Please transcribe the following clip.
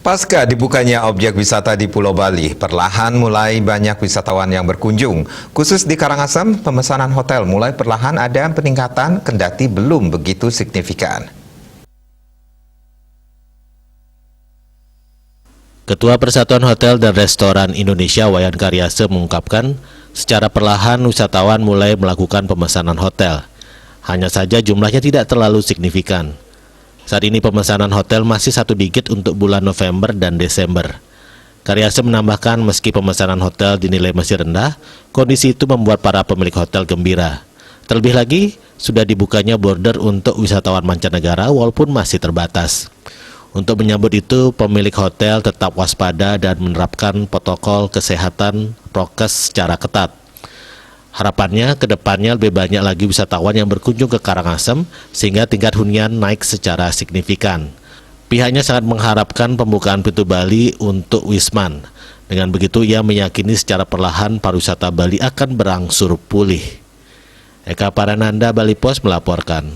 Pasca dibukanya objek wisata di Pulau Bali, perlahan mulai banyak wisatawan yang berkunjung. Khusus di Karangasem, pemesanan hotel mulai perlahan ada peningkatan kendati belum begitu signifikan. Ketua Persatuan Hotel dan Restoran Indonesia Wayan Karyase mengungkapkan, secara perlahan wisatawan mulai melakukan pemesanan hotel. Hanya saja jumlahnya tidak terlalu signifikan. Saat ini pemesanan hotel masih satu digit untuk bulan November dan Desember. Karyase menambahkan meski pemesanan hotel dinilai masih rendah, kondisi itu membuat para pemilik hotel gembira. Terlebih lagi, sudah dibukanya border untuk wisatawan mancanegara walaupun masih terbatas. Untuk menyambut itu, pemilik hotel tetap waspada dan menerapkan protokol kesehatan prokes secara ketat. Harapannya, ke depannya lebih banyak lagi wisatawan yang berkunjung ke Karangasem sehingga tingkat hunian naik secara signifikan. Pihaknya sangat mengharapkan pembukaan pintu Bali untuk Wisman. Dengan begitu, ia meyakini secara perlahan pariwisata Bali akan berangsur pulih. Eka Parananda, Bali Pos melaporkan.